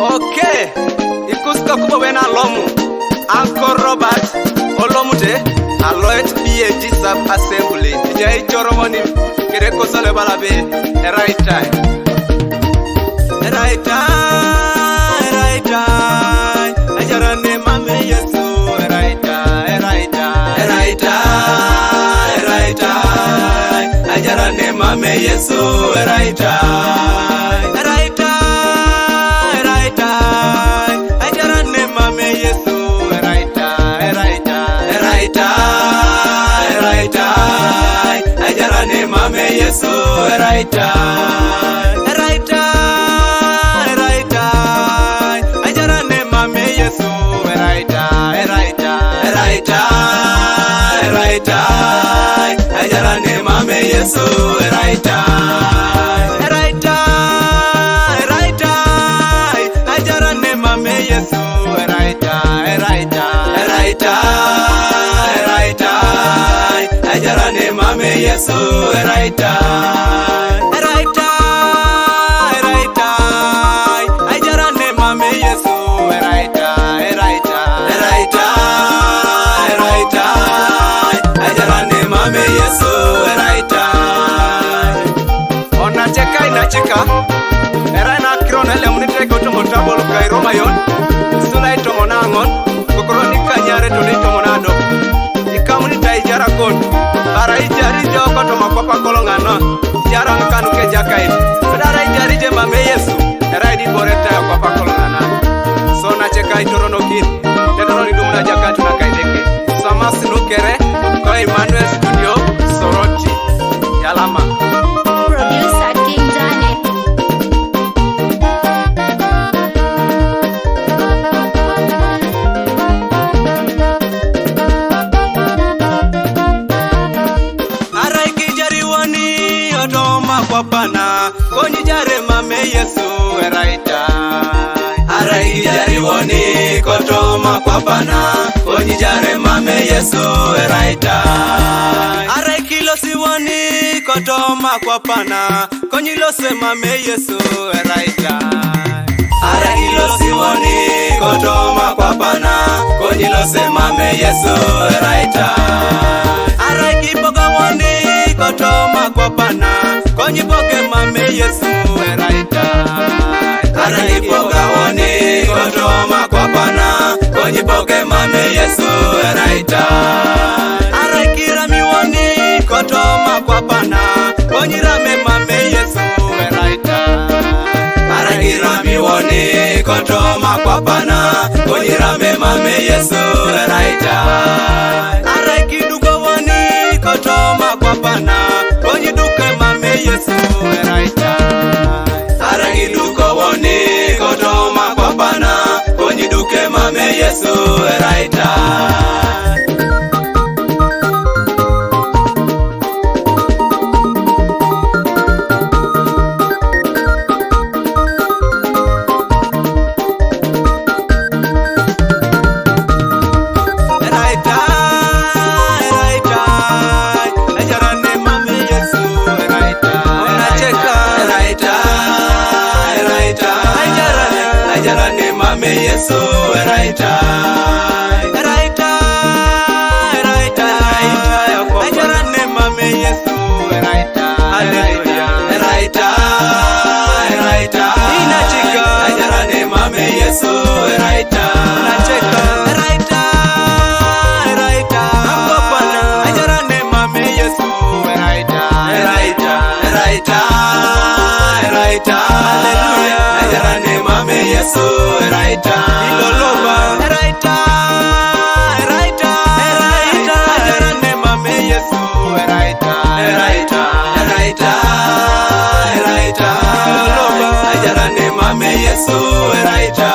Okay, ikuska kubo wena lomu Uncle Robert Olomute Aloet PAG Sub Assembly Jai Choromoni Kereko Sole Balabe Right time Right time Right time Ajarane mame Yesu Right time Right time Right time Right time Ajarane mame Yesu Right time Right time Right time Ajarane mame Yesu Right time Right time Right time Right time Ajarane mame Yesu Right time Right time Right time Ajarane mame Yesu Right time Right time Right time Right time Ajarane mame Yesu Right time Right time Right time Ajarane mame Yesu Right time Right time Right time Right time Ajarane mame Yesu Right time Right time Right time Ajarane mame Yesu Right time Right time Right time Right time Ajarane mame Yesu Right time Ona cheka inacheka Era na kirona le munite ko tomo tabol kai romayon Suna itomo na ngon Kokoroni kanyare to ni tomo na do Ikamuni tai jara kon Bara ijari joko tomo papa kolongano Jara nkanu ke jakai Sadara ijari je mame Yesu Era di boreta ya papa kolongana So na cheka itorono kin Tetoro ni dumna jakatu na kaideke Sama sinukere Kwa Emmanuel Studio Soroti Yalama Producer King Janet. Arai kijari wani odoma kwa pana Konyi jare mame Yesu Eraita Arai kijari wani kotoma kwa pana Konyi jare mame Yesu Eraita Arai kilo si wani kotoma kwa pana Konyi lose mame Yesu Eraita Arai kilo si wani kotoma kwa pana Konyi lose mame Yesu Eraita Arai kiboga wani kotoma kwa pana Konyi boge mame Yesu Eraita Arai kiboga wani kotoma kwa pana Konyi boge mame Yesu Eraita Arai kirami wani kotoma kwa pana Konyi rame mame Yesu Eraita Arai kirami wani kotoma kwa pana Konyi rame mame Yesu Eraita Arai kidugo wani kotoma kwa pana Konyi duke mame Yesu Eraita Arai kidugo wani kotoma kwa pana Konyi duke mame Yesu Eraita Yesu Eraita Eraita Eraita Ajarane mame Yesu Eraita Hallelujah Eraita Eraita inachika Ajarane mame Yesu Eraita inacheka Eraita Eraita apapana Ajarane mame Yesu Eraita Eraita Eraita Eraita Hallelujah Ajarane mame Yesu Eraita iloloba Eraita Eraita Eraita Ajarane mame Yesu Eraita Eraita Eraita Eraita iloloba Ajarane mame Yesu Eraita